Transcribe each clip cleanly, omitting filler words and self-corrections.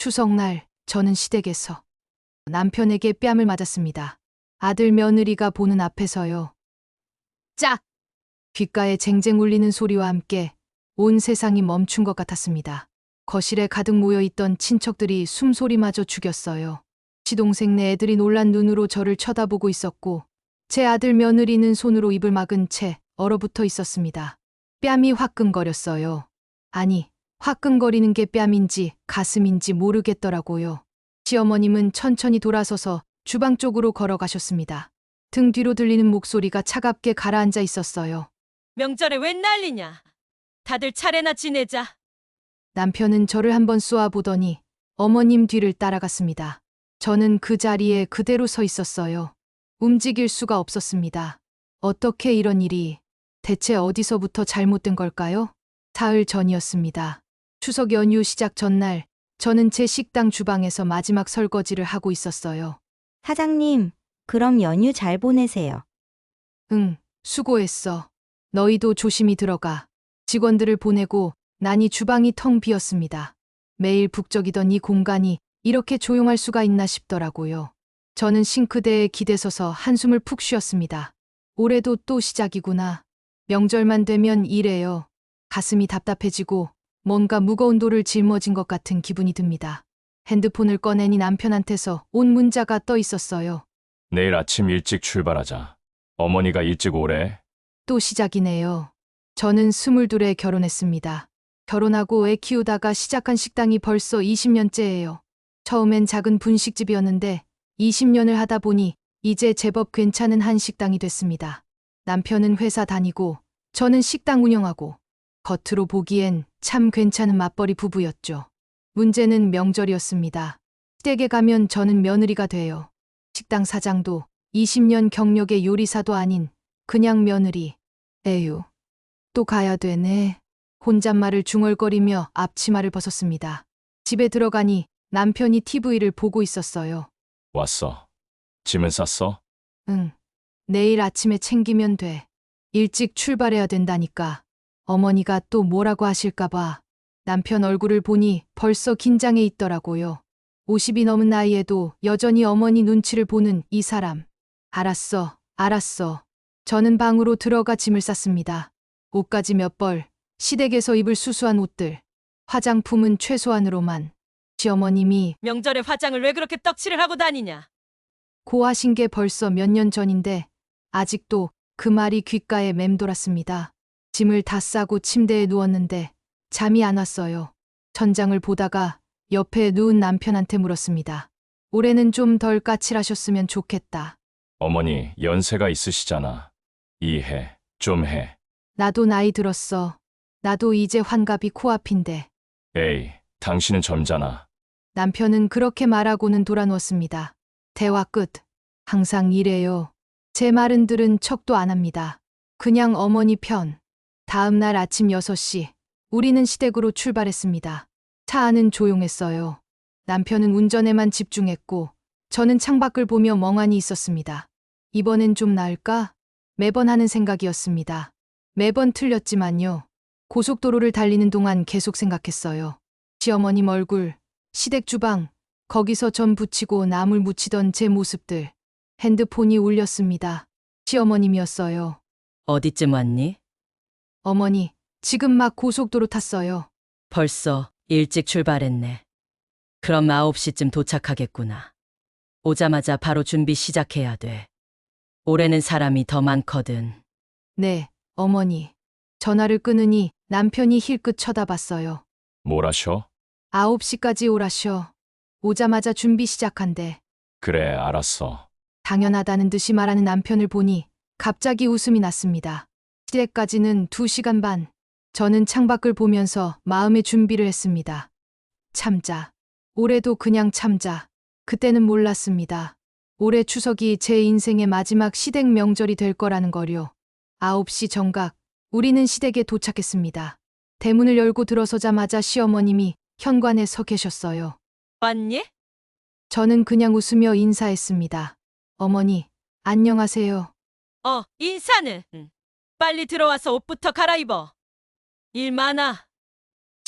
추석날 저는 시댁에서 남편에게 뺨을 맞았습니다. 아들 며느리가 보는 앞에서요. 짝! 귓가에 쟁쟁 울리는 소리와 함께 온 세상이 멈춘 것 같았습니다. 거실에 가득 모여있던 친척들이 숨소리마저 죽였어요. 시동생네 애들이 놀란 눈으로 저를 쳐다보고 있었고 제 아들 며느리는 손으로 입을 막은 채 얼어붙어 있었습니다. 뺨이 화끈거렸어요. 아니, 화끈거리는 게 뺨인지 가슴인지 모르겠더라고요. 시어머님은 천천히 돌아서서 주방 쪽으로 걸어가셨습니다. 등 뒤로 들리는 목소리가 차갑게 가라앉아 있었어요. 명절에 웬 난리냐? 다들 차례나 지내자. 남편은 저를 한번 쏘아보더니 어머님 뒤를 따라갔습니다. 저는 그 자리에 그대로 서 있었어요. 움직일 수가 없었습니다. 어떻게 이런 일이 대체 어디서부터 잘못된 걸까요? 사흘 전이었습니다. 추석 연휴 시작 전날 저는 제 식당 주방에서 마지막 설거지를 하고 있었어요. 사장님, 그럼 연휴 잘 보내세요. 응, 수고했어. 너희도 조심히 들어가. 직원들을 보내고 나니 주방이 텅 비었습니다. 매일 북적이던 이 공간이 이렇게 조용할 수가 있나 싶더라고요. 저는 싱크대에 기대서서 한숨을 푹 쉬었습니다. 올해도 또 시작이구나. 명절만 되면 이래요. 가슴이 답답해지고 뭔가 무거운 돌을 짊어진 것 같은 기분이 듭니다. 핸드폰을 꺼내니 남편한테서 온 문자가 떠 있었어요. 내일 아침 일찍 출발하자. 어머니가 일찍 오래. 또 시작이네요. 저는 22에 결혼했습니다. 결혼하고 애 키우다가 시작한 식당이 벌써 20년째예요. 처음엔 작은 분식집이었는데 20년을 하다 보니 이제 제법 괜찮은 한식당이 됐습니다. 남편은 회사 다니고 저는 식당 운영하고 겉으로 보기엔 참 괜찮은 맞벌이 부부였죠. 문제는 명절이었습니다. 시댁에 가면 저는 며느리가 돼요. 식당 사장도 20년 경력의 요리사도 아닌 그냥 며느리. 에휴, 또 가야 되네. 혼잣말을 중얼거리며 앞치마를 벗었습니다. 집에 들어가니 남편이 TV를 보고 있었어요. 왔어. 짐은 쌌어? 응, 내일 아침에 챙기면 돼. 일찍 출발해야 된다니까. 어머니가 또 뭐라고 하실까봐. 남편 얼굴을 보니 벌써 긴장해 있더라고요. 50이 넘은 나이에도 여전히 어머니 눈치를 보는 이 사람. 알았어, 알았어. 저는 방으로 들어가 짐을 쌌습니다. 옷까지 몇 벌, 시댁에서 입을 수수한 옷들, 화장품은 최소한으로만. 시어머님이 명절에 화장을 왜 그렇게 떡칠을 하고 다니냐? 고하신 게 벌써 몇 년 전인데 아직도 그 말이 귓가에 맴돌았습니다. 짐을 다 싸고 침대에 누웠는데 잠이 안 왔어요. 천장을 보다가 옆에 누운 남편한테 물었습니다. 올해는 좀 덜 까칠하셨으면 좋겠다. 어머니 연세가 있으시잖아. 이해, 좀 해. 나도 나이 들었어. 나도 이제 환갑이 코앞인데. 에이, 당신은 젊잖아. 남편은 그렇게 말하고는 돌아누웠습니다. 대화 끝. 항상 이래요. 제 말은 들은 척도 안 합니다. 그냥 어머니 편. 다음 날 아침 6시, 우리는 시댁으로 출발했습니다. 차 안은 조용했어요. 남편은 운전에만 집중했고, 저는 창밖을 보며 멍하니 있었습니다. 이번엔 좀 나을까? 매번 하는 생각이었습니다. 매번 틀렸지만요. 고속도로를 달리는 동안 계속 생각했어요. 시어머님 얼굴, 시댁 주방, 거기서 전 부치고 나물 묻히던 제 모습들. 핸드폰이 울렸습니다. 시어머님이었어요. 어디쯤 왔니? 어머니, 지금 막 고속도로 탔어요. 벌써 일찍 출발했네. 그럼 9시쯤 도착하겠구나. 오자마자 바로 준비 시작해야 돼. 올해는 사람이 더 많거든. 네, 어머니. 전화를 끊으니 남편이 힐끗 쳐다봤어요. 뭘 하셔? 9시까지 오라셔. 오자마자 준비 시작한대. 그래, 알았어. 당연하다는 듯이 말하는 남편을 보니 갑자기 웃음이 났습니다. 시댁까지는 2시간 반. 저는 창밖을 보면서 마음의 준비를 했습니다. 참자. 올해도 그냥 참자. 그때는 몰랐습니다. 올해 추석이 제 인생의 마지막 시댁 명절이 될 거라는 거요. 9시 정각, 우리는 시댁에 도착했습니다. 대문을 열고 들어서자마자 시어머님이 현관에 서 계셨어요. 왔니? 저는 그냥 웃으며 인사했습니다. 어머니, 안녕하세요. 인사는. 빨리 들어와서 옷부터 갈아입어. 일 많아.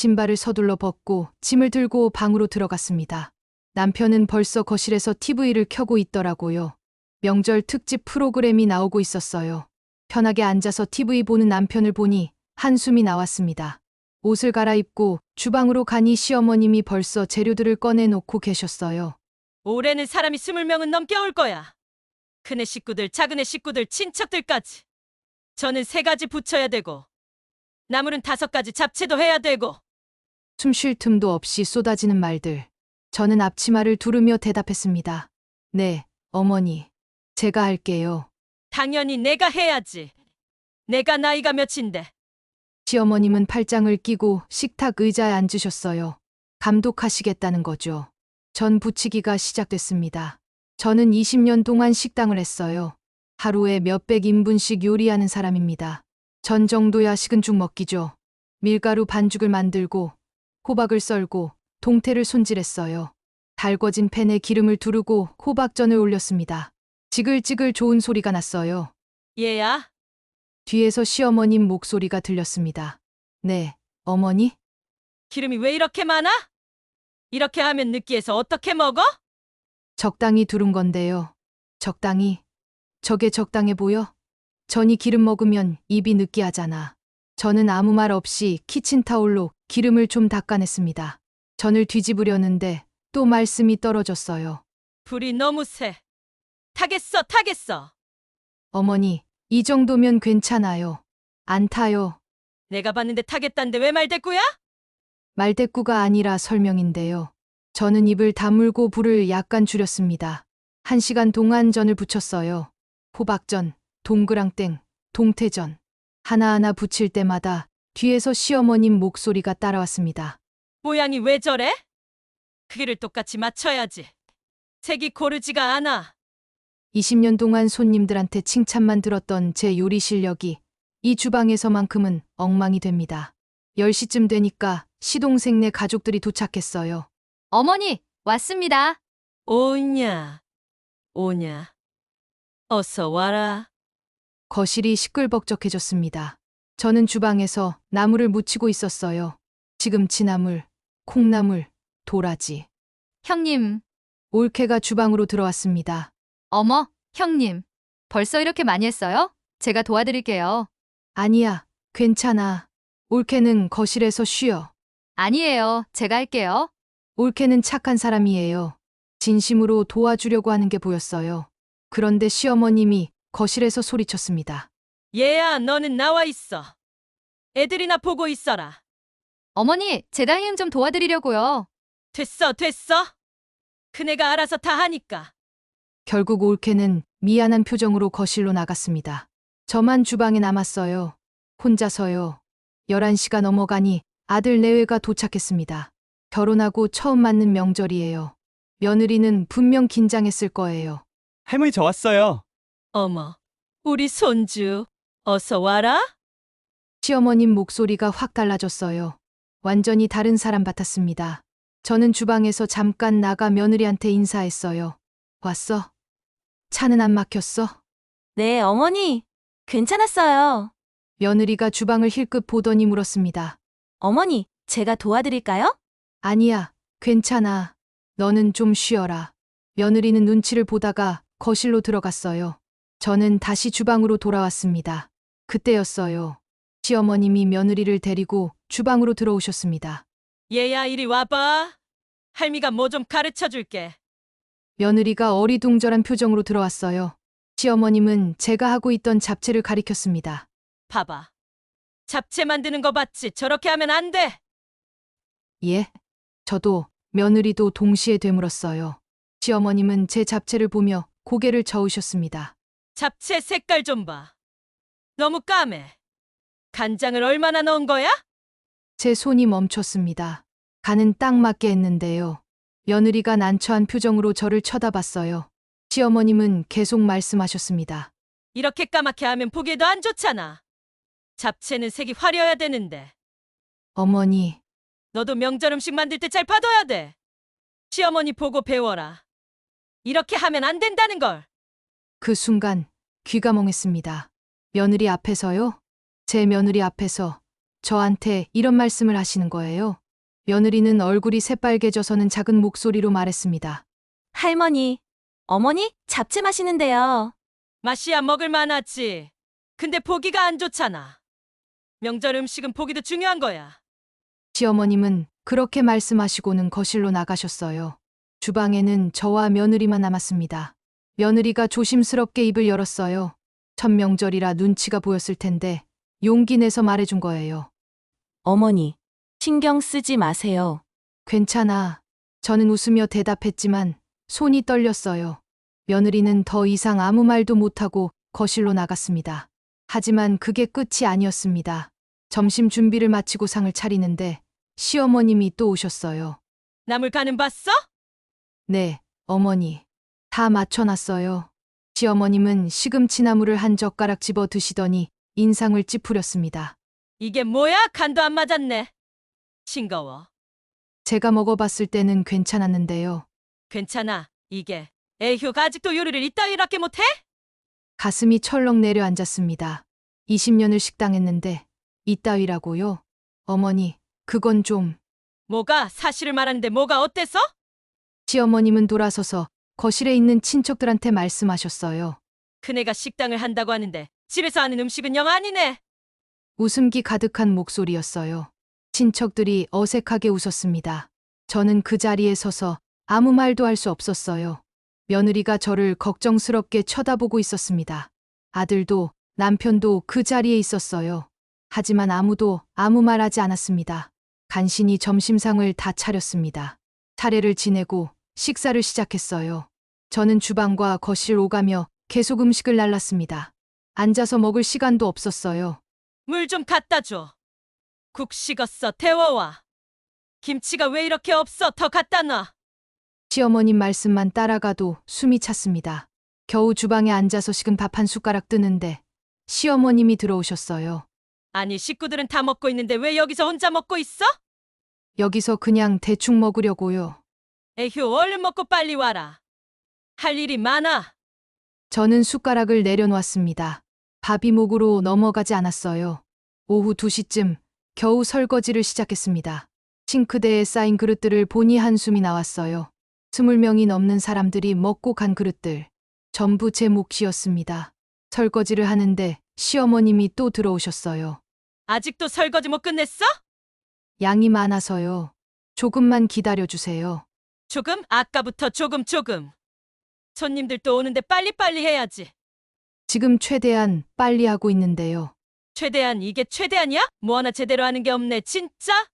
신발을 서둘러 벗고 짐을 들고 방으로 들어갔습니다. 남편은 벌써 거실에서 TV를 켜고 있더라고요. 명절 특집 프로그램이 나오고 있었어요. 편하게 앉아서 TV 보는 남편을 보니 한숨이 나왔습니다. 옷을 갈아입고 주방으로 가니 시어머님이 벌써 재료들을 꺼내놓고 계셨어요. 올해는 사람이 20명은 넘게 올 거야. 큰애 식구들, 작은애 식구들, 친척들까지. 저는 3가지 부쳐야 되고 나물은 5가지 잡채도 해야 되고. 숨 쉴 틈도 없이 쏟아지는 말들. 저는 앞치마를 두르며 대답했습니다. 네, 어머니. 제가 할게요. 당연히 내가 해야지. 내가 나이가 몇인데. 시어머님은 팔짱을 끼고 식탁 의자에 앉으셨어요. 감독하시겠다는 거죠. 전 부치기가 시작됐습니다. 저는 20년 동안 식당을 했어요. 하루에 몇백 인분씩 요리하는 사람입니다. 전 정도야 식은 죽 먹기죠. 밀가루 반죽을 만들고 호박을 썰고 동태를 손질했어요. 달궈진 팬에 기름을 두르고 호박전을 올렸습니다. 지글지글 좋은 소리가 났어요. 얘야, 뒤에서 시어머님 목소리가 들렸습니다. 네, 어머니? 기름이 왜 이렇게 많아? 이렇게 하면 느끼해서 어떻게 먹어? 적당히 두른 건데요. 적당히. 저게 적당해 보여? 전이 기름 먹으면 입이 느끼하잖아. 저는 아무 말 없이 키친타올로 기름을 좀 닦아냈습니다. 전을 뒤집으려는데 또 말씀이 떨어졌어요. 불이 너무 세. 타겠어, 타겠어. 어머니, 이 정도면 괜찮아요. 안 타요. 내가 봤는데 타겠다는데 왜 말대꾸야? 말대꾸가 아니라 설명인데요. 저는 입을 다물고 불을 약간 줄였습니다. 1시간 동안 전을 부쳤어요. 호박전, 동그랑땡, 동태전. 하나하나 부칠 때마다 뒤에서 시어머님 목소리가 따라왔습니다. 모양이 왜 저래? 크기를 똑같이 맞춰야지. 색이 고르지가 않아. 20년 동안 손님들한테 칭찬만 들었던 제 요리 실력이 이 주방에서만큼은 엉망이 됩니다. 10시쯤 되니까 시동생네 가족들이 도착했어요. 어머니, 왔습니다. 오냐, 오냐. 어서 와라. 거실이 시끌벅적해졌습니다. 저는 주방에서 나물을 무치고 있었어요. 시금치 나물, 콩나물, 도라지. 형님. 올케가 주방으로 들어왔습니다. 어머, 형님. 벌써 이렇게 많이 했어요? 제가 도와드릴게요. 아니야, 괜찮아. 올케는 거실에서 쉬어. 아니에요, 제가 할게요. 올케는 착한 사람이에요. 진심으로 도와주려고 하는 게 보였어요. 그런데 시어머님이 거실에서 소리쳤습니다. 얘야, 너는 나와 있어. 애들이나 보고 있어라. 어머니, 제가 힘 좀 도와드리려고요. 됐어, 됐어. 큰애가 알아서 다 하니까. 결국 올케는 미안한 표정으로 거실로 나갔습니다. 저만 주방에 남았어요. 혼자서요. 11시가 넘어가니 아들 내외가 도착했습니다. 결혼하고 처음 맞는 명절이에요. 며느리는 분명 긴장했을 거예요. 할머니 저 왔어요. 어머, 우리 손주. 어서 와라. 시어머님 목소리가 확 달라졌어요. 완전히 다른 사람 같았습니다. 저는 주방에서 잠깐 나가 며느리한테 인사했어요. 왔어? 차는 안 막혔어? 네, 어머니. 괜찮았어요. 며느리가 주방을 힐끗 보더니 물었습니다. 어머니, 제가 도와드릴까요? 아니야, 괜찮아. 너는 좀 쉬어라. 며느리는 눈치를 보다가 거실로 들어갔어요. 저는 다시 주방으로 돌아왔습니다. 그때였어요. 시어머님이 며느리를 데리고 주방으로 들어오셨습니다. 얘야, 이리 와봐. 할미가 뭐 좀 가르쳐 줄게. 며느리가 어리둥절한 표정으로 들어왔어요. 시어머님은 제가 하고 있던 잡채를 가리켰습니다. 봐봐. 잡채 만드는 거 봤지? 저렇게 하면 안 돼. 예? 저도 며느리도 동시에 되물었어요. 시어머님은 제 잡채를 보며 고개를 저으셨습니다. 잡채 색깔 좀 봐. 너무 까매. 간장을 얼마나 넣은 거야? 제 손이 멈췄습니다. 간은 딱 맞게 했는데요. 며느리가 난처한 표정으로 저를 쳐다봤어요. 시어머님은 계속 말씀하셨습니다. 이렇게 까맣게 하면 보기에도 안 좋잖아. 잡채는 색이 화려해야 되는데. 어머니, 너도 명절 음식 만들 때 잘 봐둬야 돼. 시어머니 보고 배워라. 이렇게 하면 안 된다는 걸. 그 순간 귀가 멍했습니다. 며느리 앞에서요? 제 며느리 앞에서 저한테 이런 말씀을 하시는 거예요. 며느리는 얼굴이 새빨개져서는 작은 목소리로 말했습니다. 할머니, 어머니, 잡채 마시는데요. 맛이야 먹을 만하지. 근데 보기가 안 좋잖아. 명절 음식은 보기도 중요한 거야. 시어머님은 그렇게 말씀하시고는 거실로 나가셨어요. 주방에는 저와 며느리만 남았습니다. 며느리가 조심스럽게 입을 열었어요. 첫 명절이라 눈치가 보였을 텐데 용기 내서 말해준 거예요. 어머니, 신경 쓰지 마세요. 괜찮아. 저는 웃으며 대답했지만 손이 떨렸어요. 며느리는 더 이상 아무 말도 못하고 거실로 나갔습니다. 하지만 그게 끝이 아니었습니다. 점심 준비를 마치고 상을 차리는데 시어머님이 또 오셨어요. 나물 간은 봤어? 네, 어머니. 다 맞춰놨어요. 시어머님은 시금치나물을 한 젓가락 집어 드시더니 인상을 찌푸렸습니다. 이게 뭐야? 간도 안 맞았네. 싱거워. 제가 먹어봤을 때는 괜찮았는데요. 괜찮아. 이게 에휴가 아직도 요리를 이따위롭게 못해? 가슴이 철렁 내려앉았습니다. 20년을 식당했는데 이따위라고요? 어머니, 그건 좀... 뭐가 사실을 말하는데 뭐가 어때서? 시어머님은 돌아서서 거실에 있는 친척들한테 말씀하셨어요. 큰애가 식당을 한다고 하는데 집에서 하는 음식은 영 아니네. 웃음기 가득한 목소리였어요. 친척들이 어색하게 웃었습니다. 저는 그 자리에 서서 아무 말도 할 수 없었어요. 며느리가 저를 걱정스럽게 쳐다보고 있었습니다. 아들도 남편도 그 자리에 있었어요. 하지만 아무도 아무 말 하지 않았습니다. 간신히 점심상을 다 차렸습니다. 차례를 지내고 식사를 시작했어요. 저는 주방과 거실 오가며 계속 음식을 날랐습니다. 앉아서 먹을 시간도 없었어요. 물 좀 갖다 줘. 국 식었어. 데워와. 김치가 왜 이렇게 없어? 더 갖다 놔. 시어머님 말씀만 따라가도 숨이 찼습니다. 겨우 주방에 앉아서 식은 밥 한 숟가락 뜨는데 시어머님이 들어오셨어요. 아니 식구들은 다 먹고 있는데 왜 여기서 혼자 먹고 있어? 여기서 그냥 대충 먹으려고요. 에휴 얼른 먹고 빨리 와라. 할 일이 많아. 저는 숟가락을 내려놓았습니다. 밥이 목으로 넘어가지 않았어요. 오후 2시쯤 겨우 설거지를 시작했습니다. 싱크대에 쌓인 그릇들을 보니 한숨이 나왔어요. 20명이 넘는 사람들이 먹고 간 그릇들. 전부 제 몫이었습니다. 설거지를 하는데 시어머님이 또 들어오셨어요. 아직도 설거지 못 끝냈어? 양이 많아서요. 조금만 기다려주세요. 조금? 아까부터 조금. 손님들 또 오는데 빨리빨리 해야지. 지금 최대한 빨리 하고 있는데요. 최대한 이게 최대한이야? 뭐 하나 제대로 하는 게 없네 진짜?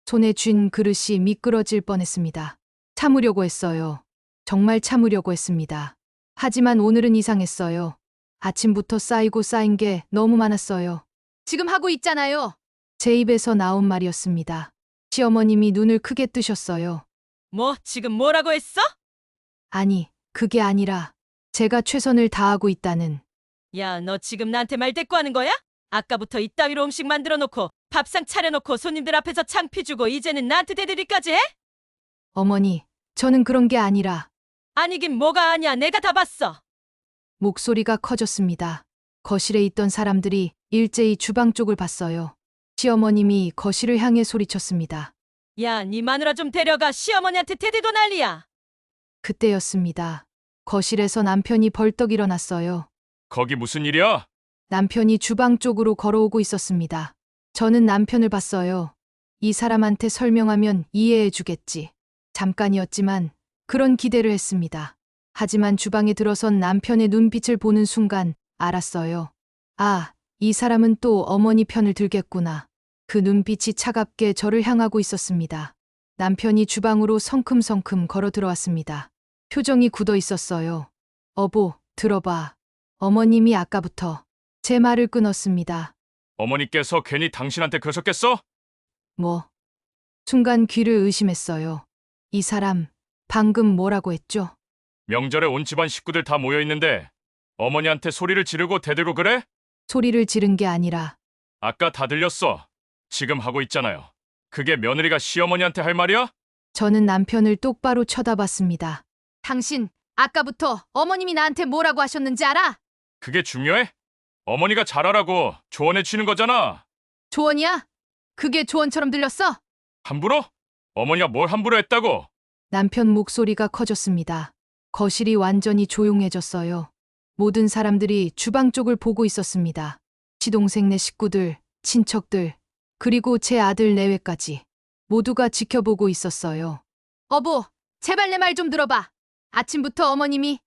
손에 쥔 그릇이 미끄러질 뻔했습니다. 참으려고 했어요. 정말 참으려고 했습니다. 하지만 오늘은 이상했어요. 아침부터 쌓인 게 너무 많았어요. 지금 하고 있잖아요. 제 입에서 나온 말이었습니다. 시어머님이 눈을 크게 뜨셨어요. 뭐 지금 뭐라고 했어? 아니, 그게 아니라 제가 최선을 다하고 있다는. 야 너 지금 나한테 말 대꾸하는 거야? 아까부터 이따위로 음식 만들어 놓고 밥상 차려놓고 손님들 앞에서 창피 주고 이제는 나한테 대들이까지 해? 어머니, 저는 그런 게 아니라. 아니긴 뭐가 아니야 내가 다 봤어. 목소리가 커졌습니다. 거실에 있던 사람들이 일제히 주방 쪽을 봤어요. 시어머님이 거실을 향해 소리쳤습니다. 야 네 마누라 좀 데려가 시어머니한테 대들고 난리야. 그때였습니다. 거실에서 남편이 벌떡 일어났어요. 거기 무슨 일이야? 남편이 주방 쪽으로 걸어오고 있었습니다. 저는 남편을 봤어요. 이 사람한테 설명하면 이해해 주겠지. 잠깐이었지만 그런 기대를 했습니다. 하지만 주방에 들어선 남편의 눈빛을 보는 순간 알았어요. 아, 이 사람은 또 어머니 편을 들겠구나. 그 눈빛이 차갑게 저를 향하고 있었습니다. 남편이 주방으로 성큼성큼 걸어 들어왔습니다. 표정이 굳어 있었어요. 어보, 들어봐. 어머님이 아까부터 제 말을 끊었습니다. 어머니께서 괜히 당신한테 그러셨겠어? 뭐? 순간 귀를 의심했어요. 이 사람, 방금 뭐라고 했죠? 명절에 온 집안 식구들 다 모여 있는데 어머니한테 소리를 지르고 대들고 그래? 소리를 지른 게 아니라 아까 다 들렸어. 지금 하고 있잖아요. 그게 며느리가 시어머니한테 할 말이야? 저는 남편을 똑바로 쳐다봤습니다. 당신, 아까부터 어머님이 나한테 뭐라고 하셨는지 알아? 그게 중요해? 어머니가 잘하라고 조언해 주는 거잖아. 조언이야? 그게 조언처럼 들렸어? 함부로? 어머니가 뭘 함부로 했다고? 남편 목소리가 커졌습니다. 거실이 완전히 조용해졌어요. 모든 사람들이 주방 쪽을 보고 있었습니다. 시동생네 식구들, 친척들, 그리고 제 아들 내외까지 모두가 지켜보고 있었어요. 어보, 제발 내 말 좀 들어봐. 아침부터 어머님이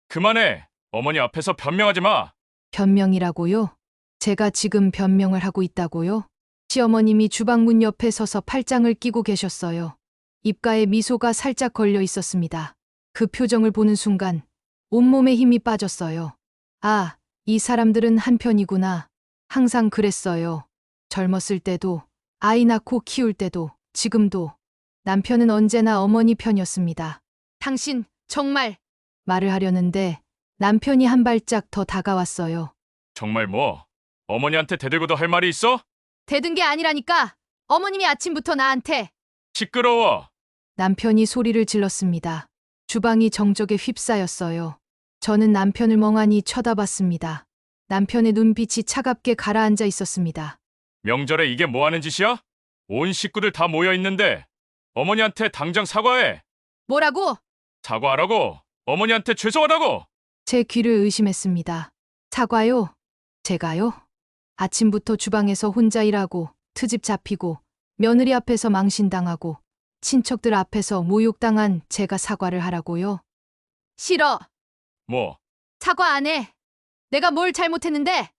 그만해. 어머니 앞에서 변명하지 마. 변명이라고요? 제가 지금 변명을 하고 있다고요? 시어머님이 주방 문 옆에 서서 팔짱을 끼고 계셨어요. 입가에 미소가 살짝 걸려 있었습니다. 그 표정을 보는 순간 온몸에 힘이 빠졌어요. 아, 이 사람들은 한편이구나. 항상 그랬어요. 젊었을 때도, 아이 낳고 키울 때도, 지금도. 남편은 언제나 어머니 편이었습니다. 당신, 정말, 말을 하려는데 남편이 한 발짝 더 다가왔어요. 정말 뭐? 어머니한테 대들고도 할 말이 있어? 대든 게 아니라니까. 어머님이 아침부터 나한테. 시끄러워. 남편이 소리를 질렀습니다. 주방이 정적에 휩싸였어요. 저는 남편을 멍하니 쳐다봤습니다. 남편의 눈빛이 차갑게 가라앉아 있었습니다. 명절에 이게 뭐 하는 짓이야? 온 식구들 다 모여 있는데 어머니한테 당장 사과해. 뭐라고? 사과하라고. 어머니한테 죄송하다고. 제 귀를 의심했습니다. 사과요? 제가요? 아침부터 주방에서 혼자 일하고 트집 잡히고 며느리 앞에서 망신당하고 친척들 앞에서 모욕당한 제가 사과를 하라고요? 싫어. 뭐? 사과 안 해. 내가 뭘 잘못했는데?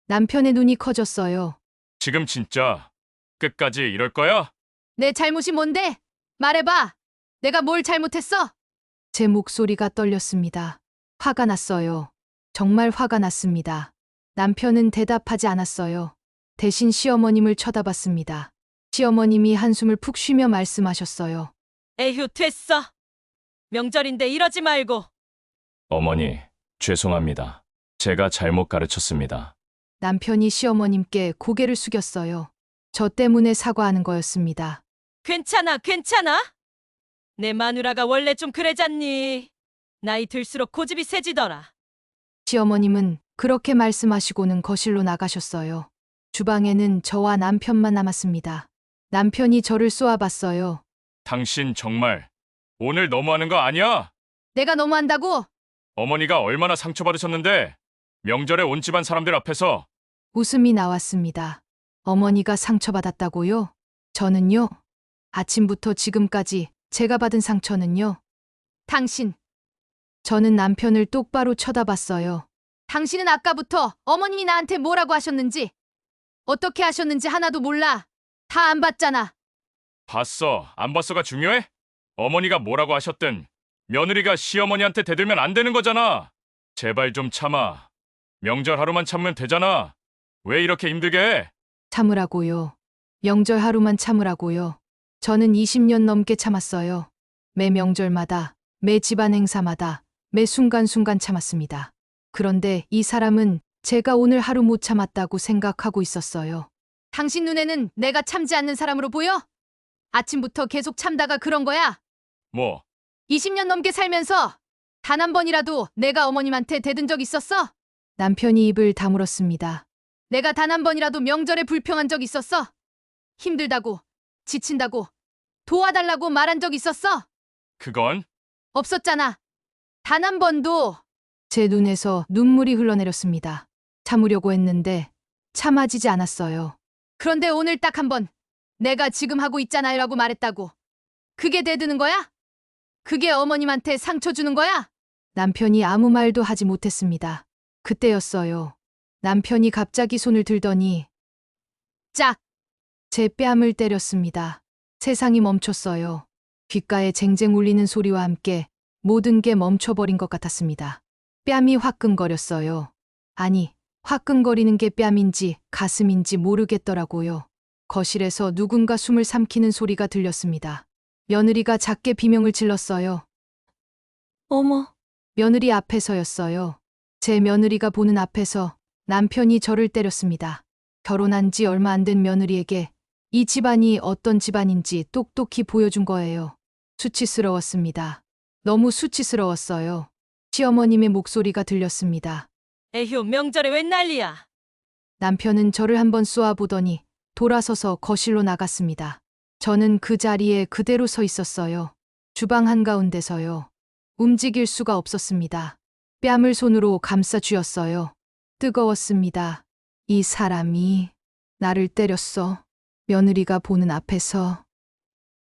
남편의 눈이 커졌어요. 지금 진짜 끝까지 이럴 거야? 내 잘못이 뭔데? 말해봐. 내가 뭘 잘못했어? 제 목소리가 떨렸습니다. 화가 났어요. 정말 화가 났습니다. 남편은 대답하지 않았어요. 대신 시어머님을 쳐다봤습니다. 시어머님이 한숨을 푹 쉬며 말씀하셨어요. 에휴, 됐어. 명절인데 이러지 말고. 어머니, 죄송합니다. 제가 잘못 가르쳤습니다. 남편이 시어머님께 고개를 숙였어요. 저 때문에 사과하는 거였습니다. 괜찮아, 괜찮아? 내 마누라가 원래 좀 그래잖니. 나이 들수록 고집이 세지더라. 시어머님은 그렇게 말씀하시고는 거실로 나가셨어요. 주방에는 저와 남편만 남았습니다. 남편이 저를 쏘아봤어요. 당신 정말 오늘 너무하는 거 아니야? 내가 너무한다고? 어머니가 얼마나 상처받으셨는데 명절에 온 집안 사람들 앞에서. 웃음이 나왔습니다. 어머니가 상처받았다고요? 저는요? 아침부터 지금까지 제가 받은 상처는요? 당신. 저는 남편을 똑바로 쳐다봤어요. 당신은 아까부터 어머님이 나한테 뭐라고 하셨는지, 어떻게 하셨는지 하나도 몰라. 다 안 봤잖아. 봤어, 안 봤어가 중요해? 어머니가 뭐라고 하셨든 며느리가 시어머니한테 대들면 안 되는 거잖아. 제발 좀 참아. 명절 하루만 참으면 되잖아. 왜 이렇게 힘들게 해? 참으라고요. 명절 하루만 참으라고요. 저는 20년 넘게 참았어요. 매 명절마다, 매 집안 행사마다, 매 순간순간 참았습니다. 그런데 이 사람은 제가 오늘 하루 못 참았다고 생각하고 있었어요. 당신 눈에는 내가 참지 않는 사람으로 보여? 아침부터 계속 참다가 그런 거야? 뭐? 20년 넘게 살면서 단 한 번이라도 내가 어머님한테 대든 적 있었어? 남편이 입을 다물었습니다. 내가 단 한 번이라도 명절에 불평한 적 있었어? 힘들다고, 지친다고, 도와달라고 말한 적 있었어? 그건? 없었잖아. 단 한 번도. 제 눈에서 눈물이 흘러내렸습니다. 참으려고 했는데 참아지지 않았어요. 그런데 오늘 딱 한 번, 내가 지금 하고 있잖아요 라고 말했다고. 그게 대드는 거야? 그게 어머님한테 상처 주는 거야? 남편이 아무 말도 하지 못했습니다. 그때였어요. 남편이 갑자기 손을 들더니 짝! 제 뺨을 때렸습니다. 세상이 멈췄어요. 귓가에 쟁쟁 울리는 소리와 함께 모든 게 멈춰버린 것 같았습니다. 뺨이 화끈거렸어요. 아니, 화끈거리는 게 뺨인지 가슴인지 모르겠더라고요. 거실에서 누군가 숨을 삼키는 소리가 들렸습니다. 며느리가 작게 비명을 질렀어요. 어머, 며느리 앞에서였어요. 제 며느리가 보는 앞에서 남편이 저를 때렸습니다. 결혼한 지 얼마 안 된 며느리에게 이 집안이 어떤 집안인지 똑똑히 보여준 거예요. 수치스러웠습니다. 너무 수치스러웠어요. 시어머님의 목소리가 들렸습니다. 에휴, 명절에 웬 난리야. 남편은 저를 한번 쏘아보더니 돌아서서 거실로 나갔습니다. 저는 그 자리에 그대로 서 있었어요. 주방 한가운데서요. 움직일 수가 없었습니다. 뺨을 손으로 감싸 쥐었어요. 뜨거웠습니다. 이 사람이 나를 때렸어. 며느리가 보는 앞에서.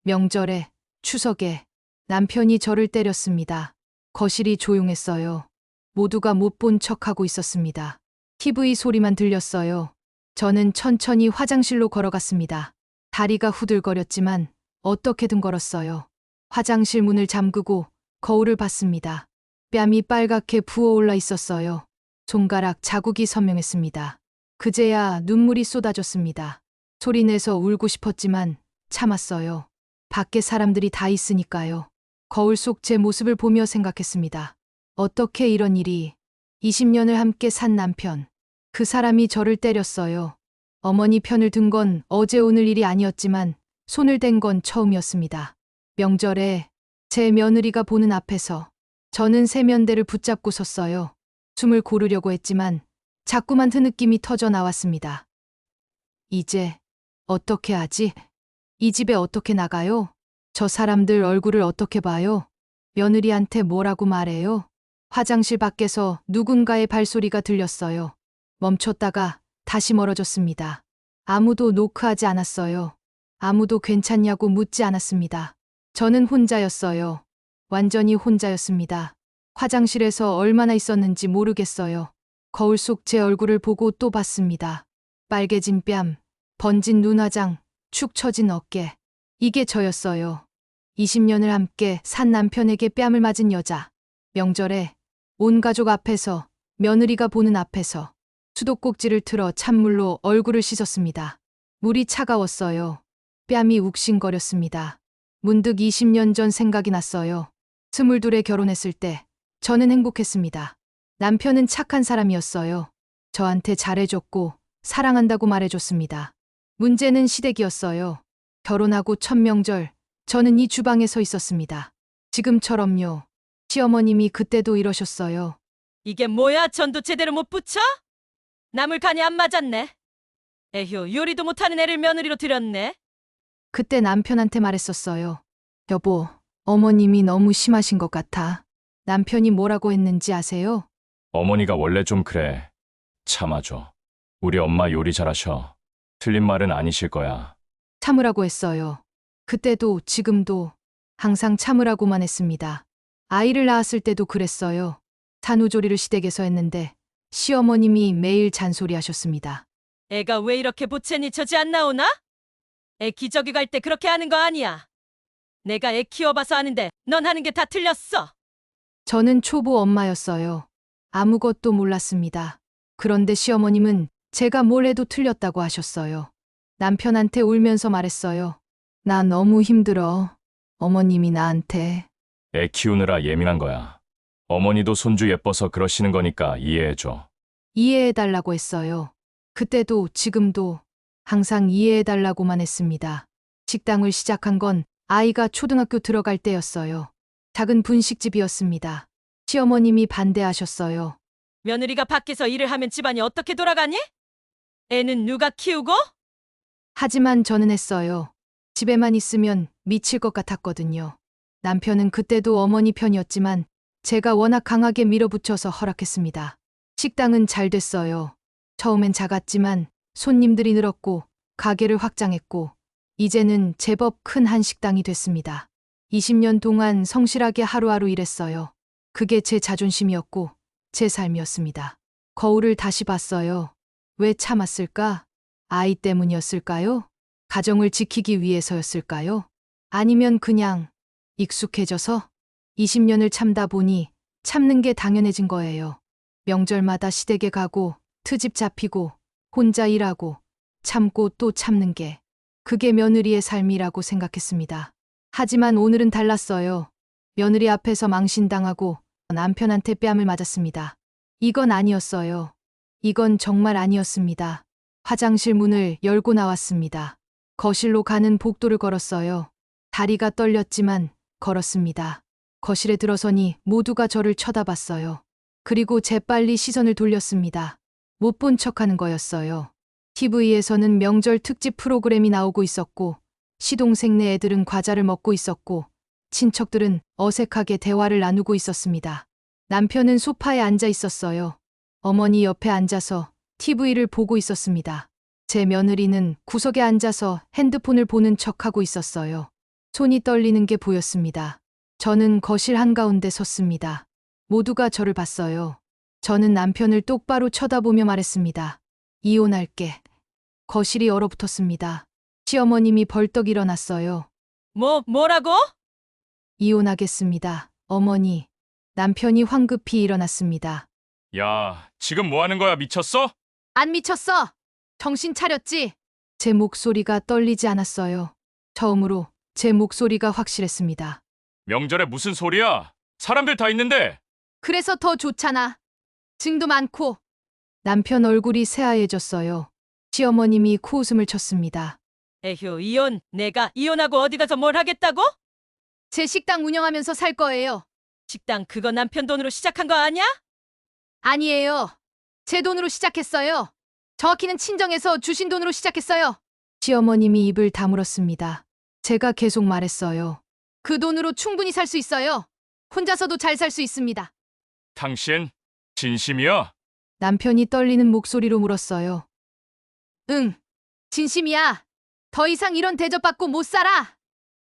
명절에, 추석에 남편이 저를 때렸습니다. 거실이 조용했어요. 모두가 못 본 척하고 있었습니다. TV 소리만 들렸어요. 저는 천천히 화장실로 걸어갔습니다. 다리가 후들거렸지만 어떻게든 걸었어요. 화장실 문을 잠그고 거울을 봤습니다. 뺨이 빨갛게 부어올라 있었어요. 손가락 자국이 선명했습니다. 그제야 눈물이 쏟아졌습니다. 소리내서 울고 싶었지만 참았어요. 밖에 사람들이 다 있으니까요. 거울 속 제 모습을 보며 생각했습니다. 어떻게 이런 일이. 20년을 함께 산 남편. 그 사람이 저를 때렸어요. 어머니 편을 든 건 어제 오늘 일이 아니었지만 손을 댄 건 처음이었습니다. 명절에 제 며느리가 보는 앞에서 저는 세면대를 붙잡고 섰어요. 숨을 고르려고 했지만 자꾸만 흐느낌이 터져 나왔습니다. 이제 어떻게 하지? 이 집에 어떻게 나가요? 저 사람들 얼굴을 어떻게 봐요? 며느리한테 뭐라고 말해요? 화장실 밖에서 누군가의 발소리가 들렸어요. 멈췄다가 다시 멀어졌습니다. 아무도 노크하지 않았어요. 아무도 괜찮냐고 묻지 않았습니다. 저는 혼자였어요. 완전히 혼자였습니다. 화장실에서 얼마나 있었는지 모르겠어요. 거울 속 제 얼굴을 보고 또 봤습니다. 빨개진 뺨, 번진 눈화장, 축 처진 어깨. 이게 저였어요. 20년을 함께 산 남편에게 뺨을 맞은 여자. 명절에 온 가족 앞에서, 며느리가 보는 앞에서 수도꼭지를 틀어 찬물로 얼굴을 씻었습니다. 물이 차가웠어요. 뺨이 욱신거렸습니다. 문득 20년 전 생각이 났어요. 22에 결혼했을 때 저는 행복했습니다. 남편은 착한 사람이었어요. 저한테 잘해줬고 사랑한다고 말해줬습니다. 문제는 시댁이었어요. 결혼하고 첫 명절 저는 이 주방에 서 있었습니다. 지금처럼요. 시어머님이 그때도 이러셨어요. 이게 뭐야? 전도 제대로 못 붙여? 나물 간이 안 맞았네. 에휴, 요리도 못하는 애를 며느리로 들였네. 그때 남편한테 말했었어요. 여보, 어머님이 너무 심하신 것 같아. 남편이 뭐라고 했는지 아세요? 어머니가 원래 좀 그래. 참아줘. 우리 엄마 요리 잘하셔. 틀린 말은 아니실 거야. 참으라고 했어요. 그때도 지금도 항상 참으라고만 했습니다. 아이를 낳았을 때도 그랬어요. 산후조리를 시댁에서 했는데 시어머님이 매일 잔소리하셨습니다. 애가 왜 이렇게 보채니 저지 안 나오나? 애 기저귀 갈 때 그렇게 하는 거 아니야. 내가 애 키워봐서 아는데 넌 하는 게 다 틀렸어. 저는 초보 엄마였어요. 아무것도 몰랐습니다. 그런데 시어머님은 제가 뭘 해도 틀렸다고 하셨어요. 남편한테 울면서 말했어요. 나 너무 힘들어. 어머님이 나한테. 애 키우느라 예민한 거야. 어머니도 손주 예뻐서 그러시는 거니까 이해해줘. 이해해달라고 했어요. 그때도 지금도 항상 이해해달라고만 했습니다. 식당을 시작한 건 아이가 초등학교 들어갈 때였어요. 작은 분식집이었습니다. 시어머님이 반대하셨어요. 며느리가 밖에서 일을 하면 집안이 어떻게 돌아가니? 애는 누가 키우고? 하지만 저는 했어요. 집에만 있으면 미칠 것 같았거든요. 남편은 그때도 어머니 편이었지만 제가 워낙 강하게 밀어붙여서 허락했습니다. 식당은 잘 됐어요. 처음엔 작았지만 손님들이 늘었고 가게를 확장했고 이제는 제법 큰 한식당이 됐습니다. 20년 동안 성실하게 하루하루 일했어요. 그게 제 자존심이었고 제 삶이었습니다. 거울을 다시 봤어요. 왜 참았을까? 아이 때문이었을까요? 가정을 지키기 위해서였을까요? 아니면 그냥 익숙해져서 20년을 참다 보니 참는 게 당연해진 거예요. 명절마다 시댁에 가고 트집 잡히고 혼자 일하고 참고 또 참는 게 그게 며느리의 삶이라고 생각했습니다. 하지만 오늘은 달랐어요. 며느리 앞에서 망신당하고 남편한테 뺨을 맞았습니다. 이건 아니었어요. 이건 정말 아니었습니다. 화장실 문을 열고 나왔습니다. 거실로 가는 복도를 걸었어요. 다리가 떨렸지만 걸었습니다. 거실에 들어서니 모두가 저를 쳐다봤어요. 그리고 재빨리 시선을 돌렸습니다. 못 본 척하는 거였어요. TV에서는 명절 특집 프로그램이 나오고 있었고, 시동생네 애들은 과자를 먹고 있었고, 친척들은 어색하게 대화를 나누고 있었습니다. 남편은 소파에 앉아 있었어요. 어머니 옆에 앉아서 TV를 보고 있었습니다. 제 며느리는 구석에 앉아서 핸드폰을 보는 척하고 있었어요. 손이 떨리는 게 보였습니다. 저는 거실 한가운데 섰습니다. 모두가 저를 봤어요. 저는 남편을 똑바로 쳐다보며 말했습니다. 이혼할게. 거실이 얼어붙었습니다. 시어머님이 벌떡 일어났어요. 뭐라고? 이혼하겠습니다. 어머니. 남편이 황급히 일어났습니다. 야, 지금 뭐 하는 거야? 미쳤어? 안 미쳤어! 정신 차렸지? 제 목소리가 떨리지 않았어요. 처음으로 제 목소리가 확실했습니다. 명절에 무슨 소리야? 사람들 다 있는데. 그래서 더 좋잖아. 증도 많고. 남편 얼굴이 새하얘졌어요. 시어머님이 코웃음을 쳤습니다. 에휴, 이혼. 내가 이혼하고 어디 가서 뭘 하겠다고? 제 식당 운영하면서 살 거예요. 식당 그거 남편 돈으로 시작한 거 아니야? 아니에요. 제 돈으로 시작했어요. 정확히는 친정에서 주신 돈으로 시작했어요. 시어머님이 입을 다물었습니다. 제가 계속 말했어요. 그 돈으로 충분히 살 수 있어요. 혼자서도 잘 살 수 있습니다. 당신 진심이야? 남편이 떨리는 목소리로 물었어요. 응, 진심이야. 더 이상 이런 대접받고 못 살아.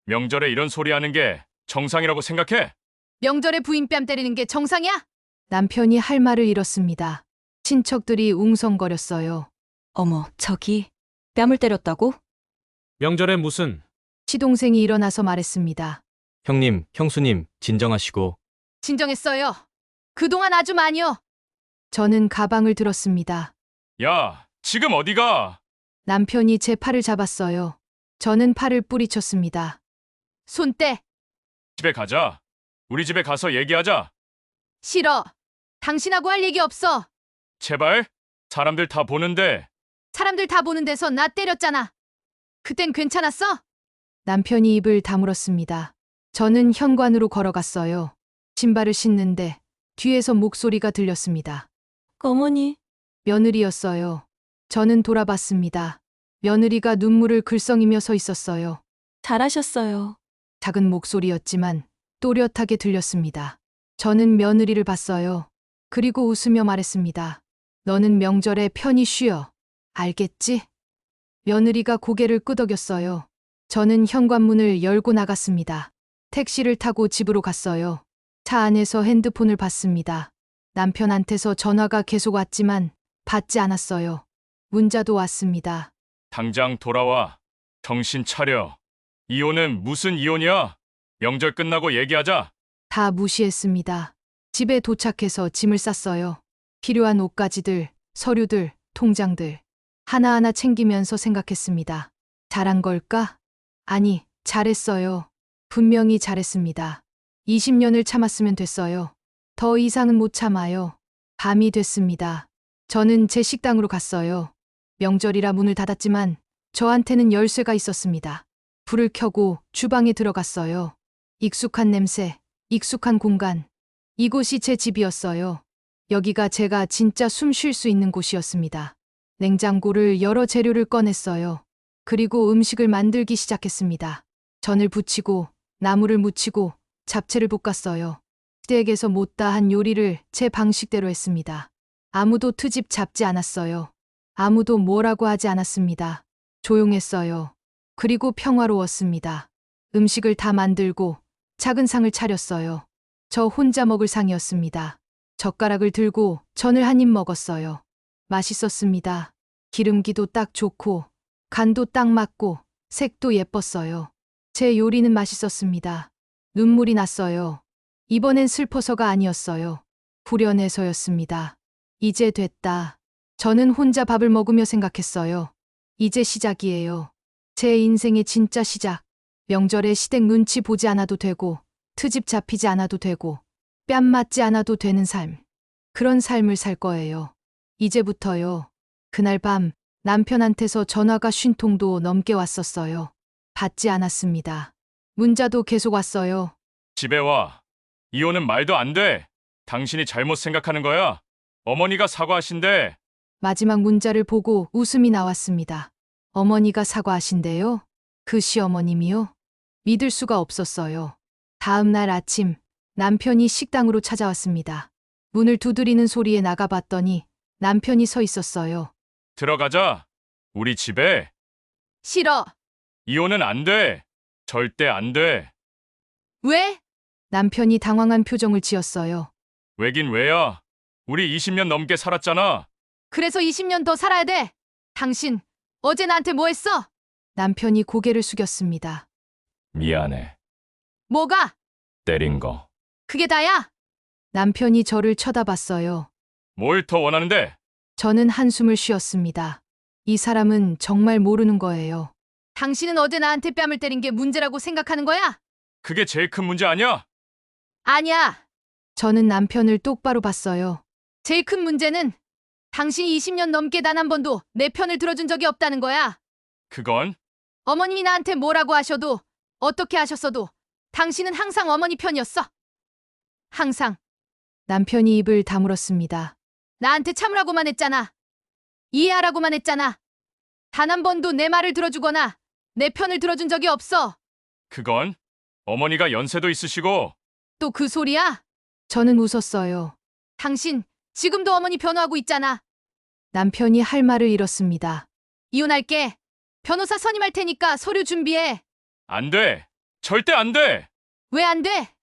명절에 이런 소리 하는 게 정상이라고 생각해? 명절에 부인 뺨 때리는 게 정상이야? 남편이 할 말을 잃었습니다. 친척들이 웅성거렸어요. 어머, 저기 뺨을 때렸다고? 명절에 무슨 시동생이 일어나서 말했습니다. 형님, 형수님, 진정하시고. 진정했어요. 그동안 아주 많이요. 저는 가방을 들었습니다. 야, 지금 어디가? 남편이 제 팔을 잡았어요. 저는 팔을 뿌리쳤습니다. 손 떼. 집에 가자. 우리 집에 가서 얘기하자. 싫어. 당신하고 할 얘기 없어. 제발. 사람들 다 보는데. 사람들 다 보는 데서 나 때렸잖아. 그땐 괜찮았어? 남편이 입을 다물었습니다. 저는 현관으로 걸어갔어요. 신발을 신는데 뒤에서 목소리가 들렸습니다. 어머니, 며느리였어요. 저는 돌아봤습니다. 며느리가 눈물을 글썽이며 서 있었어요. 잘하셨어요. 작은 목소리였지만 또렷하게 들렸습니다. 저는 며느리를 봤어요. 그리고 웃으며 말했습니다. 너는 명절에 편히 쉬어. 알겠지? 며느리가 고개를 끄덕였어요. 저는 현관문을 열고 나갔습니다. 택시를 타고 집으로 갔어요. 차 안에서 핸드폰을 봤습니다. 남편한테서 전화가 계속 왔지만 받지 않았어요. 문자도 왔습니다. 당장 돌아와. 정신 차려. 이혼은 무슨 이혼이야? 명절 끝나고 얘기하자. 다 무시했습니다. 집에 도착해서 짐을 쌌어요. 필요한 옷가지들, 서류들, 통장들. 하나하나 챙기면서 생각했습니다. 잘한 걸까? 아니, 잘했어요. 분명히 잘했습니다. 20년을 참았으면 됐어요. 더 이상은 못 참아요. 밤이 됐습니다. 저는 제 식당으로 갔어요. 명절이라 문을 닫았지만 저한테는 열쇠가 있었습니다. 불을 켜고 주방에 들어갔어요. 익숙한 냄새, 익숙한 공간. 이곳이 제 집이었어요. 여기가 제가 진짜 숨 쉴 수 있는 곳이었습니다. 냉장고를 열어 재료를 꺼냈어요. 그리고 음식을 만들기 시작했습니다. 전을 부치고 나물을 무치고 잡채를 볶았어요. 시댁에서 못다한 요리를 제 방식대로 했습니다. 아무도 트집 잡지 않았어요. 아무도 뭐라고 하지 않았습니다. 조용했어요. 그리고 평화로웠습니다. 음식을 다 만들고 작은 상을 차렸어요. 저 혼자 먹을 상이었습니다. 젓가락을 들고 전을 한 입 먹었어요. 맛있었습니다. 기름기도 딱 좋고 간도 딱 맞고 색도 예뻤어요. 제 요리는 맛있었습니다. 눈물이 났어요. 이번엔 슬퍼서가 아니었어요. 후련해서였습니다. 이제 됐다. 저는 혼자 밥을 먹으며 생각했어요. 이제 시작이에요. 제 인생의 진짜 시작. 명절에 시댁 눈치 보지 않아도 되고 트집 잡히지 않아도 되고 뺨 맞지 않아도 되는 삶. 그런 삶을 살 거예요. 이제부터요. 그날 밤 남편한테서 전화가 50통도 넘게 왔었어요. 받지 않았습니다. 문자도 계속 왔어요. 집에 와. 이혼은 말도 안 돼. 당신이 잘못 생각하는 거야. 어머니가 사과하신대. 마지막 문자를 보고 웃음이 나왔습니다. 어머니가 사과하신대요? 그 시어머님이요? 믿을 수가 없었어요. 다음 날 아침 남편이 식당으로 찾아왔습니다. 문을 두드리는 소리에 나가봤더니 남편이 서 있었어요. 들어가자. 우리 집에. 싫어. 이혼은 안 돼. 절대 안 돼. 왜? 남편이 당황한 표정을 지었어요. 왜긴 왜야. 우리 20년 넘게 살았잖아. 그래서 20년 더 살아야 돼. 당신 어제 나한테 뭐 했어? 남편이 고개를 숙였습니다. 미안해. 뭐가? 때린 거. 그게 다야? 남편이 저를 쳐다봤어요. 뭘 더 원하는데? 저는 한숨을 쉬었습니다. 이 사람은 정말 모르는 거예요. 당신은 어제 나한테 뺨을 때린 게 문제라고 생각하는 거야? 그게 제일 큰 문제 아니야? 아니야. 저는 남편을 똑바로 봤어요. 제일 큰 문제는 당신이 20년 넘게 단 한 번도 내 편을 들어준 적이 없다는 거야. 그건 어머님이 나한테 뭐라고 하셔도 어떻게 하셨어도 당신은 항상 어머니 편이었어. 항상. 남편이 입을 다물었습니다. 나한테 참으라고만 했잖아. 이해하라고만 했잖아. 단 한 번도 내 말을 들어주거나 내 편을 들어준 적이 없어. 그건 어머니가 연세도 있으시고 또 그 소리야? 저는 웃었어요. 당신 지금도 어머니 변호하고 있잖아. 남편이 할 말을 잃었습니다. 이혼할게. 변호사 선임할 테니까 서류 준비해. 안 돼. 절대 안 돼. 왜 안 돼?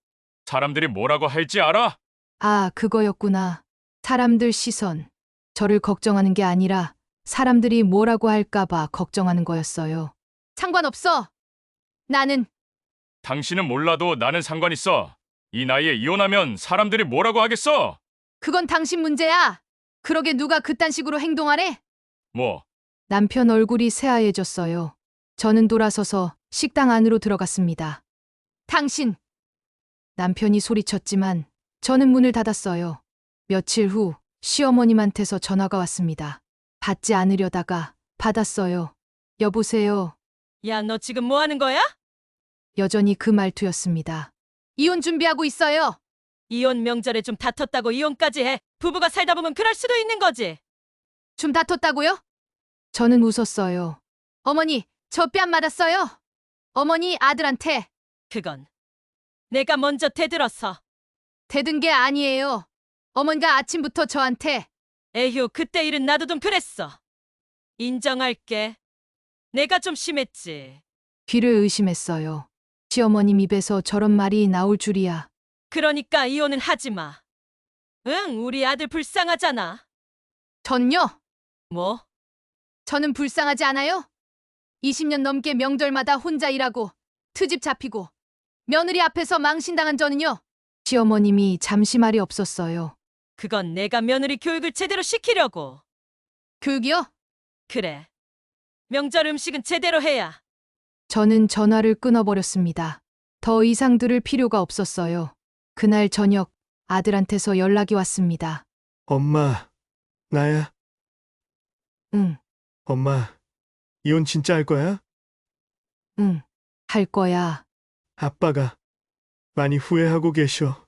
사람들이 뭐라고 할지 알아? 아, 그거였구나. 사람들 시선. 저를 걱정하는 게 아니라 사람들이 뭐라고 할까봐 걱정하는 거였어요. 상관없어. 나는 당신은 몰라도 나는 상관 있어. 이 나이에 이혼하면 사람들이 뭐라고 하겠어? 그건 당신 문제야. 그러게 누가 그딴 식으로 행동하래? 뭐, 남편 얼굴이 새하얘졌어요. 저는 돌아서서 식당 안으로 들어갔습니다. 당신! 남편이 소리쳤지만 저는 문을 닫았어요. 며칠 후 시어머님한테서 전화가 왔습니다. 받지 않으려다가 받았어요. 여보세요. 야, 너 지금 뭐 하는 거야? 여전히 그 말투였습니다. 이혼 준비하고 있어요. 이혼 명절에 좀 다퉜다고 이혼까지 해. 부부가 살다 보면 그럴 수도 있는 거지. 좀 다퉜다고요? 저는 웃었어요. 어머니, 저 뺨 맞았어요. 어머니 아들한테 그건 내가 먼저 대들어서. 대든 게 아니에요. 어머니가 아침부터 저한테 에휴, 그때 일은 나도 좀 그랬어. 인정할게. 내가 좀 심했지. 귀를 의심했어요. 시어머님 입에서 저런 말이 나올 줄이야. 그러니까 이혼은 하지 마. 응, 우리 아들 불쌍하잖아. 전요? 뭐? 저는 불쌍하지 않아요? 20년 넘게 명절마다 혼자 일하고 트집 잡히고 며느리 앞에서 망신당한 저는요. 시어머님이 잠시 말이 없었어요. 그건 내가 며느리 교육을 제대로 시키려고. 교육이요? 그래. 명절 음식은 제대로 해야. 저는 전화를 끊어버렸습니다. 더 이상 들을 필요가 없었어요. 그날 저녁 아들한테서 연락이 왔습니다. 엄마, 나야. 응, 엄마, 이혼 진짜 할 거야? 응, 할 거야. 아빠가 많이 후회하고 계셔.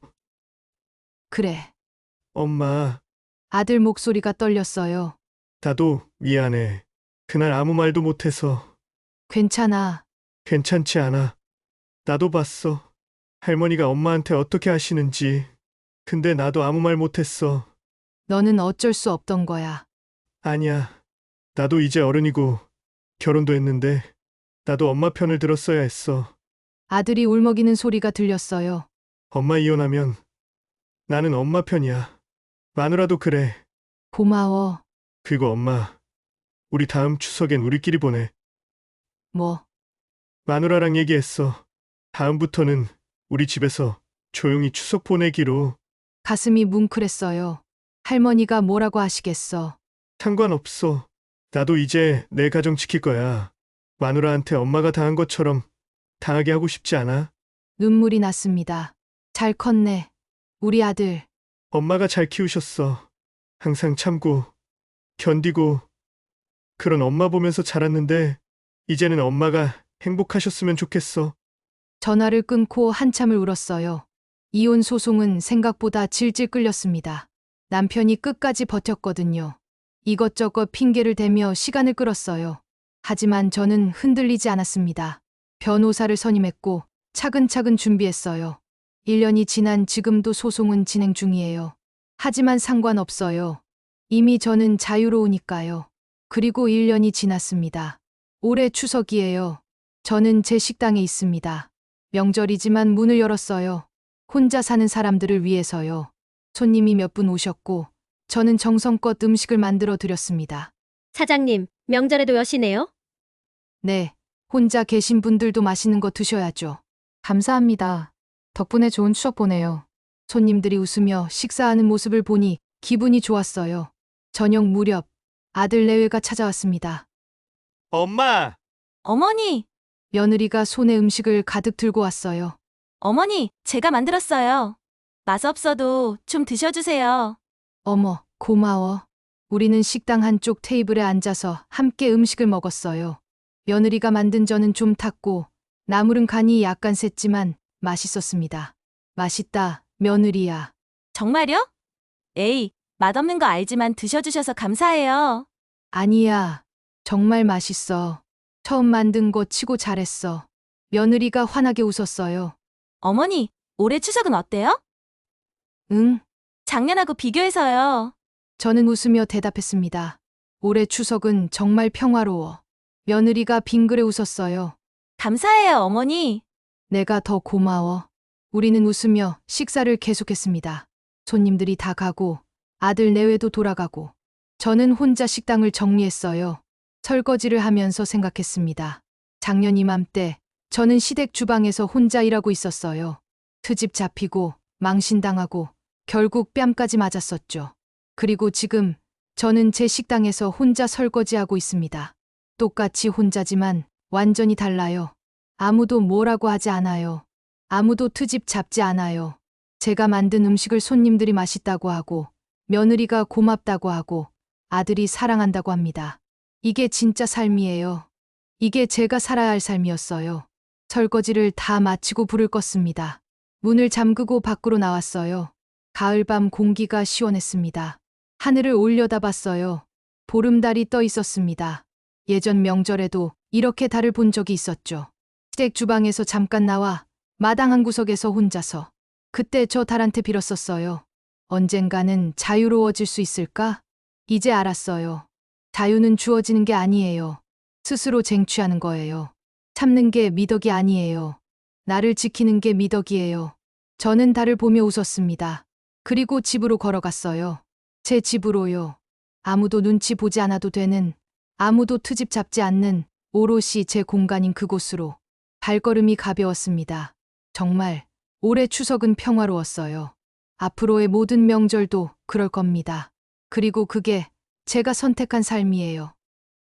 그래. 엄마, 아들 목소리가 떨렸어요. 나도 미안해. 그날 아무 말도 못해서. 괜찮아. 괜찮지 않아. 나도 봤어. 할머니가 엄마한테 어떻게 하시는지. 근데 나도 아무 말 못했어. 너는 어쩔 수 없던 거야. 아니야. 나도 이제 어른이고 결혼도 했는데 나도 엄마 편을 들었어야 했어. 아들이 울먹이는 소리가 들렸어요. 엄마 이혼하면 나는 엄마 편이야. 마누라도 그래. 고마워. 그리고 엄마, 우리 다음 추석엔 우리끼리 보내. 뭐, 마누라랑 얘기했어. 다음부터는 우리 집에서 조용히 추석 보내기로. 가슴이 뭉클했어요. 할머니가 뭐라고 하시겠어. 상관없어. 나도 이제 내 가정 지킬 거야. 마누라한테 엄마가 당한 것처럼 당하게 하고 싶지 않아. 눈물이 났습니다. 잘 컸네. 우리 아들. 엄마가 잘 키우셨어. 항상 참고, 견디고, 그런 엄마 보면서 자랐는데, 이제는 엄마가 행복하셨으면 좋겠어. 전화를 끊고 한참을 울었어요. 이혼 소송은 생각보다 질질 끌렸습니다. 남편이 끝까지 버텼거든요. 이것저것 핑계를 대며 시간을 끌었어요. 하지만 저는 흔들리지 않았습니다. 변호사를 선임했고 차근차근 준비했어요. 1년이 지난 지금도 소송은 진행 중이에요. 하지만 상관없어요. 이미 저는 자유로우니까요. 그리고 1년이 지났습니다. 올해 추석이에요. 저는 제 식당에 있습니다. 명절이지만 문을 열었어요. 혼자 사는 사람들을 위해서요. 손님이 몇 분 오셨고 저는 정성껏 음식을 만들어 드렸습니다. 사장님, 명절에도 여시네요? 네, 혼자 계신 분들도 맛있는 거 드셔야죠. 감사합니다. 덕분에 좋은 추억 보내요. 손님들이 웃으며 식사하는 모습을 보니 기분이 좋았어요. 저녁 무렵 아들 내외가 찾아왔습니다. 엄마! 어머니, 며느리가 손에 음식을 가득 들고 왔어요. 어머니, 제가 만들었어요. 맛없어도 좀 드셔주세요. 어머, 고마워. 우리는 식당 한쪽 테이블에 앉아서 함께 음식을 먹었어요. 며느리가 만든 전은 좀 탔고 나물은 간이 약간 셌지만 맛있었습니다. 맛있다, 며느리야. 정말요? 에이, 맛없는 거 알지만 드셔주셔서 감사해요. 아니야, 정말 맛있어. 처음 만든 거 치고 잘했어. 며느리가 환하게 웃었어요. 어머니, 올해 추석은 어때요? 응? 작년하고 비교해서요. 저는 웃으며 대답했습니다. 올해 추석은 정말 평화로워. 며느리가 빙그레 웃었어요. 감사해요, 어머니. 내가 더 고마워. 우리는 웃으며 식사를 계속했습니다. 손님들이 다 가고 아들 내외도 돌아가고 저는 혼자 식당을 정리했어요. 설거지를 하면서 생각했습니다. 작년 이맘때 저는 시댁 주방에서 혼자 일하고 있었어요. 트집 잡히고 망신당하고 결국 뺨까지 맞았었죠. 그리고 지금 저는 제 식당에서 혼자 설거지하고 있습니다. 똑같이 혼자지만 완전히 달라요. 아무도 뭐라고 하지 않아요. 아무도 트집 잡지 않아요. 제가 만든 음식을 손님들이 맛있다고 하고 며느리가 고맙다고 하고 아들이 사랑한다고 합니다. 이게 진짜 삶이에요. 이게 제가 살아야 할 삶이었어요. 설거지를 다 마치고 불을 껐습니다. 문을 잠그고 밖으로 나왔어요. 가을밤 공기가 시원했습니다. 하늘을 올려다봤어요. 보름달이 떠 있었습니다. 예전 명절에도 이렇게 달을 본 적이 있었죠. 시댁 주방에서 잠깐 나와 마당 한 구석에서 혼자서 그때 저 달한테 빌었었어요. 언젠가는 자유로워질 수 있을까? 이제 알았어요. 자유는 주어지는 게 아니에요. 스스로 쟁취하는 거예요. 참는 게 미덕이 아니에요. 나를 지키는 게 미덕이에요. 저는 달을 보며 웃었습니다. 그리고 집으로 걸어갔어요. 제 집으로요. 아무도 눈치 보지 않아도 되는, 아무도 트집 잡지 않는 오롯이 제 공간인 그곳으로. 발걸음이 가벼웠습니다. 정말 올해 추석은 평화로웠어요. 앞으로의 모든 명절도 그럴 겁니다. 그리고 그게 제가 선택한 삶이에요.